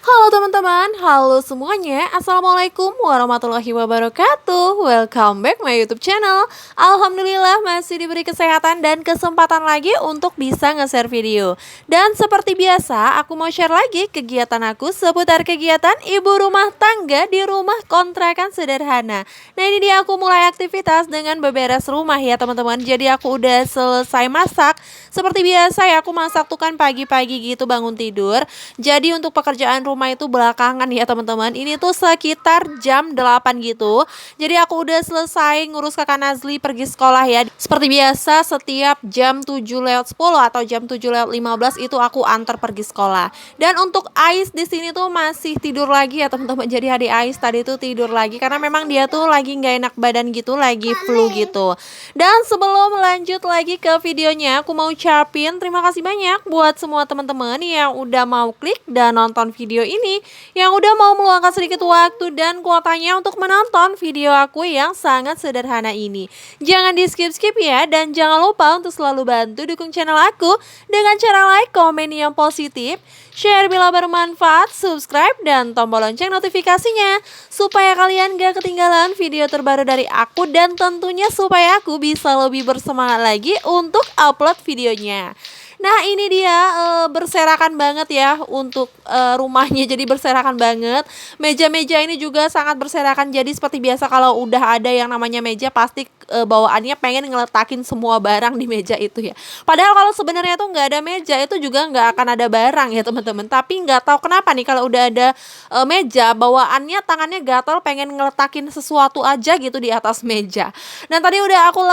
Halo teman-teman, halo semuanya. Assalamualaikum warahmatullahi wabarakatuh. Welcome back my YouTube channel. Alhamdulillah masih diberi kesehatan dan kesempatan lagi untuk bisa nge-share video. Dan seperti biasa, aku mau share lagi kegiatan aku seputar kegiatan ibu rumah tangga di rumah kontrakan sederhana. Nah, ini dia aku mulai aktivitas dengan beberes rumah ya teman-teman. Jadi aku udah selesai masak. Seperti biasa ya, aku masak tuh kan pagi-pagi gitu bangun tidur. Jadi untuk pekerjaan rumah itu belakangan ya teman-teman. Ini tuh sekitar jam 8 gitu. Jadi aku udah selesai ngurus kakak Nazli pergi sekolah ya. Seperti biasa setiap jam 7:10 atau jam 7:15 itu aku antar pergi sekolah. Dan untuk Ais di sini tuh masih tidur lagi ya teman-teman. Jadi adik Ais tadi tuh tidur lagi karena memang dia tuh lagi nggak enak badan gitu, lagi flu gitu. Dan sebelum lanjut lagi ke videonya, aku mau ucapin terima kasih banyak buat semua teman-teman yang udah mau klik dan nonton video ini, yang udah mau meluangkan sedikit waktu dan kuotanya untuk menonton video aku yang sangat sederhana ini. Jangan di skip-skip ya, dan jangan lupa untuk selalu bantu dukung channel aku dengan cara like, komen yang positif, share bila bermanfaat, subscribe, dan tombol lonceng notifikasinya supaya kalian gak ketinggalan video terbaru dari aku dan tentunya supaya aku bisa lebih bersemangat lagi untuk upload videonya. Nah, ini dia berserakan banget ya untuk rumahnya, jadi berserakan banget. Meja-meja ini juga sangat berserakan. Jadi seperti biasa kalau udah ada yang namanya meja pasti bawaannya pengen ngeletakin semua barang di meja itu ya. Padahal kalau sebenarnya tuh nggak ada meja itu juga nggak akan ada barang ya teman-teman. Tapi nggak tahu kenapa nih kalau udah ada meja, bawaannya tangannya gatel pengen ngeletakin sesuatu aja gitu di atas meja. Dan tadi udah aku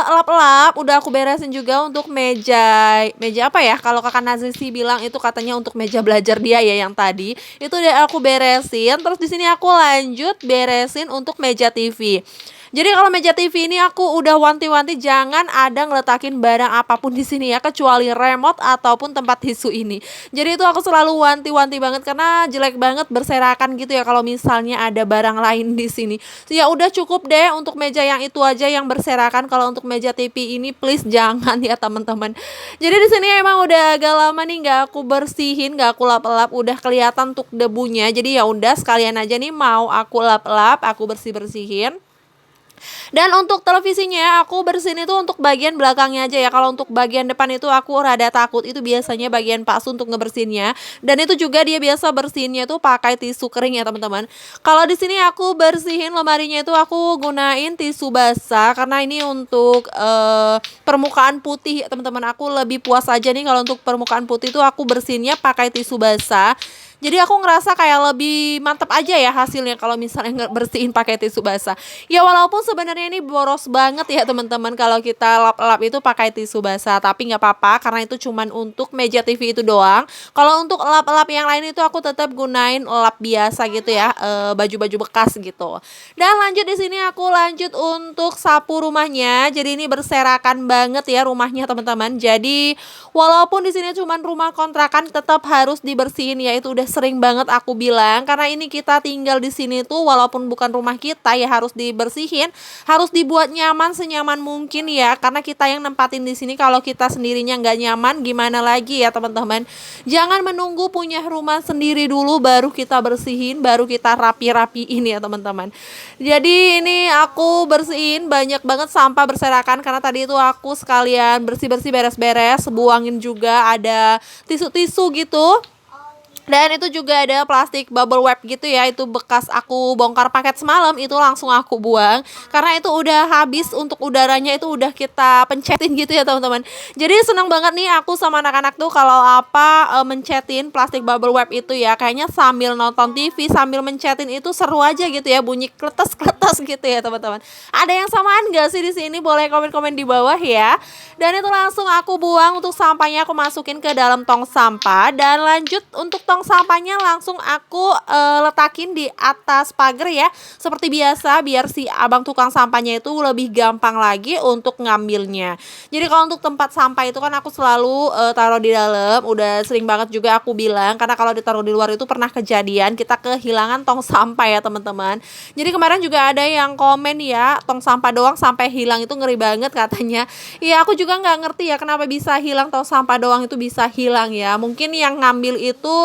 lap-lap, udah aku beresin juga untuk meja apa ya, kalau kakak Nazli sih bilang itu katanya untuk meja belajar dia ya yang tadi itu udah aku beresin. Terus di sini aku lanjut beresin untuk meja TV. Jadi kalau meja TV ini aku udah wanti-wanti jangan ada ngeletakin barang apapun di sini ya, kecuali remote ataupun tempat tisu ini. Jadi itu aku selalu wanti-wanti banget karena jelek banget berserakan gitu ya kalau misalnya ada barang lain di sini. Ya udah cukup deh untuk meja yang itu aja yang berserakan. Kalau untuk meja TV ini please jangan ya teman-teman. Jadi di sini emang udah agak lama nih nggak aku bersihin, nggak aku lap-lap, udah kelihatan untuk debunya. Jadi ya udah sekalian aja nih mau aku lap-lap, aku bersih-bersihin. Dan untuk televisinya aku bersihin itu untuk bagian belakangnya aja ya. Kalau untuk bagian depan itu aku rada takut. Itu biasanya bagian Pak Su untuk ngebersihinnya. Dan itu juga dia biasa bersihinnya tuh pakai tisu kering ya teman-teman. Kalau di sini aku bersihin lemarinya itu aku gunain tisu basah karena ini untuk permukaan putih ya teman-teman. Aku lebih puas aja nih kalau untuk permukaan putih itu aku bersihinnya pakai tisu basah. Jadi aku ngerasa kayak lebih mantep aja ya hasilnya kalau misalnya bersihin pakai tisu basah. Ya walaupun sebenarnya ini boros banget ya teman-teman kalau kita lap-lap itu pakai tisu basah, tapi nggak apa-apa karena itu cuman untuk meja TV itu doang. Kalau untuk lap-lap yang lain itu aku tetap gunain lap biasa gitu ya, baju-baju bekas gitu. Dan lanjut di sini aku lanjut untuk sapu rumahnya. Jadi ini berserakan banget ya rumahnya teman-teman. Jadi walaupun di sini cuman rumah kontrakan tetap harus dibersihin ya, itu udah sering banget aku bilang karena ini kita tinggal di sini tuh walaupun bukan rumah kita ya harus dibersihin, harus dibuat nyaman senyaman mungkin ya karena kita yang nempatin di sini. Kalau kita sendirinya nggak nyaman gimana lagi ya teman-teman. Jangan menunggu punya rumah sendiri dulu baru kita bersihin, baru kita rapi-rapiin ya teman-teman. Jadi ini aku bersihin banyak banget sampah berserakan karena tadi itu aku sekalian bersih-bersih beres-beres, buangin juga ada tisu-tisu gitu. Dan itu juga ada plastik bubble wrap gitu ya, itu bekas aku bongkar paket semalam itu langsung aku buang karena itu udah habis untuk udaranya, itu udah kita pencetin gitu ya teman-teman. Jadi seneng banget nih aku sama anak-anak tuh kalau mencetin plastik bubble wrap itu ya, kayaknya sambil nonton TV sambil mencetin itu seru aja gitu ya, bunyi kletes-kletes gitu ya teman-teman. Ada yang samaan gak sih di sini? Boleh komen-komen di bawah ya. Dan itu langsung aku buang, untuk sampahnya aku masukin ke dalam tong sampah dan lanjut untuk tong sampahnya langsung aku letakin di atas pagar ya seperti biasa biar si abang tukang sampahnya itu lebih gampang lagi untuk ngambilnya. Jadi kalau untuk tempat sampah itu kan aku selalu taruh di dalam, udah sering banget juga aku bilang karena kalau ditaruh di luar itu pernah kejadian kita kehilangan tong sampah ya teman-teman. Jadi kemarin juga ada yang komen ya, tong sampah doang sampai hilang, itu ngeri banget katanya. Iya aku juga nggak ngerti ya kenapa bisa hilang tong sampah doang itu bisa hilang ya. Mungkin yang ngambil itu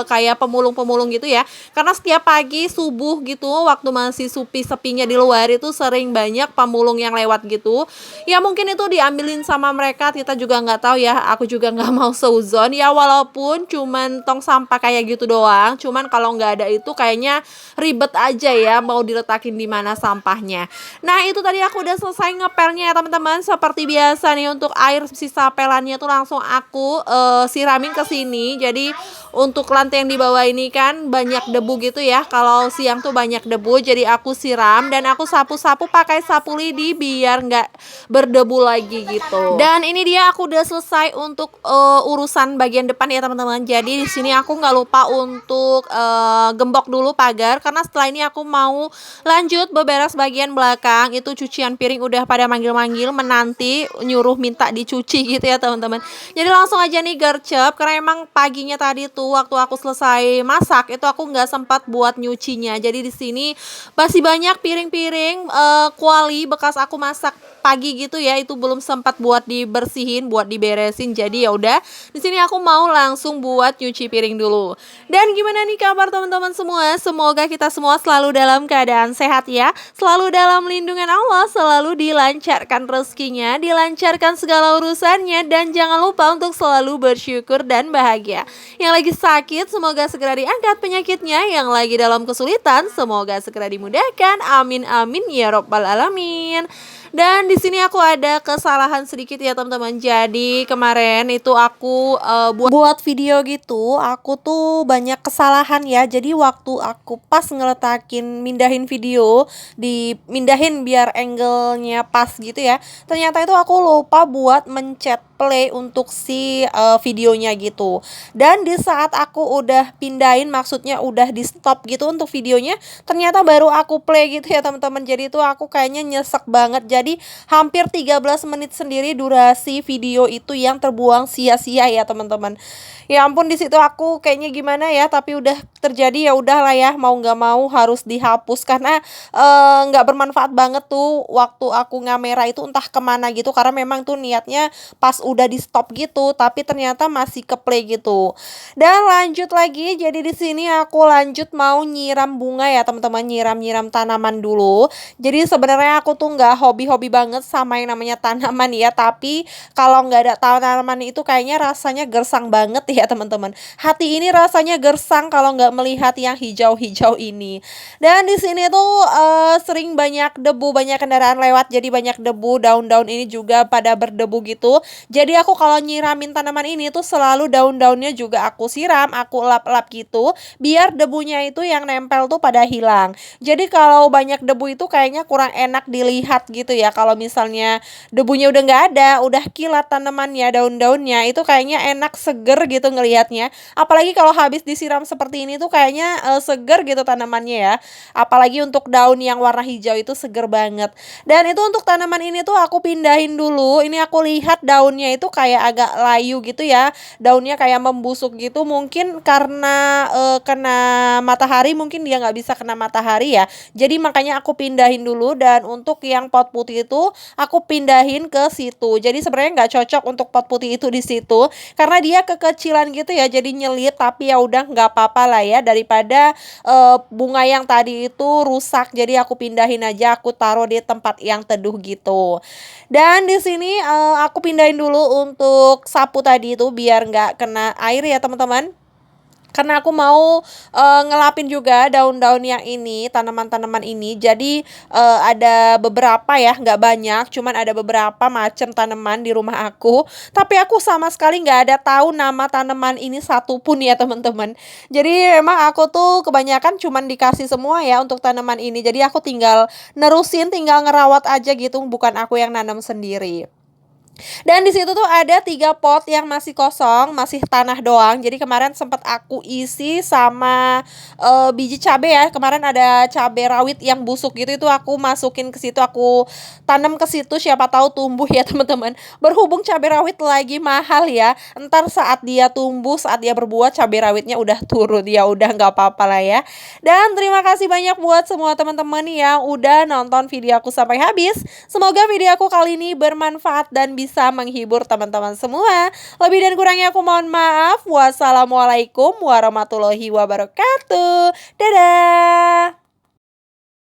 kayak pemulung-pemulung gitu ya. Karena setiap pagi subuh gitu waktu masih sepi-sepinya di luar itu sering banyak pemulung yang lewat gitu. Ya mungkin itu diambilin sama mereka, kita juga nggak tahu ya. Aku juga nggak mau seuzon ya, walaupun cuman tong sampah kayak gitu doang. Cuman kalau nggak ada itu kayaknya ribet aja ya mau diletakin di mana sampahnya. Nah itu tadi aku udah selesai ngepelnya ya teman-teman. Seperti biasa nih, untuk air sisa pelannya tuh langsung aku siramin ke sini. Jadi untuk lantai yang di bawah ini kan banyak debu gitu ya. Kalau siang tuh banyak debu, jadi aku siram dan aku sapu-sapu pakai sapu lidi biar nggak berdebu lagi gitu. Dan ini dia aku udah selesai untuk urusan bagian depan ya teman-teman. Jadi di sini aku nggak lupa untuk gembok dulu pagar, karena setelah ini aku mau lanjut beberes bagian belakang. Itu cucian piring udah pada manggil-manggil menanti nyuruh minta dicuci gitu ya teman-teman. Jadi langsung aja nih gercep, karena emang paginya tadi tuh waktu aku selesai masak itu aku nggak sempat buat nyucinya. Jadi di sini masih banyak piring-piring kuali bekas aku masak pagi gitu ya, itu belum sempat buat dibersihin, buat diberesin. Jadi ya udah, di sini aku mau langsung buat nyuci piring dulu. Dan gimana nih kabar teman-teman semua? Semoga kita semua selalu dalam keadaan sehat ya, selalu dalam lindungan Allah, selalu dilancarkan rezekinya, dilancarkan segala urusannya, dan jangan lupa untuk selalu bersyukur dan bahagia. Yang lagi sakit semoga segera diangkat penyakitnya, yang lagi dalam kesulitan semoga segera dimudahkan. Amin amin ya robbal alamin. Dan di sini aku ada kesalahan sedikit ya teman-teman. Jadi kemarin itu aku buat video gitu, aku tuh banyak kesalahan ya. Jadi waktu aku pas ngeletakin mindahin video, dimindahin biar angle-nya pas gitu ya. Ternyata itu aku lupa buat mencet play untuk si videonya gitu. Dan di saat aku udah pindahin, maksudnya udah di stop gitu untuk videonya, ternyata baru aku play gitu ya teman-teman. Jadi itu aku kayaknya nyesek banget. Jadi hampir 13 menit sendiri durasi video itu yang terbuang sia-sia ya teman-teman. Ya ampun, di situ aku kayaknya gimana ya, tapi udah terjadi ya udahlah ya, mau nggak mau harus dihapus karena nggak bermanfaat banget tuh waktu aku ngamera itu entah kemana gitu, karena memang tuh niatnya pas udah di stop gitu, tapi ternyata masih ke play gitu. Dan lanjut lagi, jadi di sini aku lanjut mau nyiram bunga ya teman-teman, nyiram tanaman dulu. Jadi sebenarnya aku tuh nggak hobi-hobi banget sama yang namanya tanaman ya, tapi kalau nggak ada tanaman itu kayaknya rasanya gersang banget ya teman-teman. Hati ini rasanya gersang kalau nggak melihat yang hijau-hijau ini. Dan di sini tuh sering banyak debu, banyak kendaraan lewat, jadi banyak debu. Daun-daun ini juga pada berdebu gitu. Jadi aku kalau nyiramin tanaman ini tuh selalu daun-daunnya juga aku siram, aku lap-lap gitu, biar debunya itu yang nempel tuh pada hilang. Jadi kalau banyak debu itu kayaknya kurang enak dilihat gitu ya. Kalau misalnya debunya udah nggak ada, udah kilat tanamannya, daun-daunnya, itu kayaknya enak, seger gitu ngelihatnya. Apalagi kalau habis disiram seperti ini tuh kayaknya seger gitu tanamannya ya. Apalagi untuk daun yang warna hijau itu seger banget. Dan itu untuk tanaman ini tuh aku pindahin dulu. Ini aku lihat daunnya itu kayak agak layu gitu ya. Daunnya kayak membusuk gitu, mungkin karena kena matahari, mungkin dia nggak bisa kena matahari ya. Jadi makanya aku pindahin dulu. Dan untuk yang pot putih itu aku pindahin ke situ. Jadi sebenarnya nggak cocok untuk pot putih itu di situ karena dia kekecilan gitu ya, jadi nyelit. Tapi ya udah nggak apa-apa lah ya, daripada bunga yang tadi itu rusak. Jadi aku pindahin aja, aku taruh di tempat yang teduh gitu. Dan di sini aku pindahin dulu untuk sapu tadi itu biar nggak kena air ya teman-teman. Karena aku mau ngelapin juga daun-daun yang ini, tanaman-tanaman ini. Jadi ada beberapa ya, nggak banyak, cuman ada beberapa macam tanaman di rumah aku. Tapi aku sama sekali nggak ada tahu nama tanaman ini satupun ya teman-teman. Jadi memang aku tuh kebanyakan cuman dikasih semua ya untuk tanaman ini. Jadi aku tinggal nerusin, tinggal ngerawat aja gitu, bukan aku yang nanam sendiri. Dan di situ tuh ada 3 pot yang masih kosong, masih tanah doang. Jadi kemarin sempat aku isi sama biji cabai ya. Kemarin ada cabai rawit yang busuk gitu, itu aku masukin ke situ, aku tanam ke situ, siapa tahu tumbuh ya teman-teman. Berhubung cabai rawit lagi mahal ya. Entar saat dia tumbuh, saat dia berbuah, cabai rawitnya udah turun. Ya udah nggak apa-apa lah ya. Dan terima kasih banyak buat semua teman-teman yang udah nonton video aku sampai habis. Semoga video aku kali ini bermanfaat dan bisa bisa menghibur teman-teman semua. Lebih dan kurangnya aku mohon maaf. Wassalamualaikum warahmatullahi wabarakatuh. Dadah.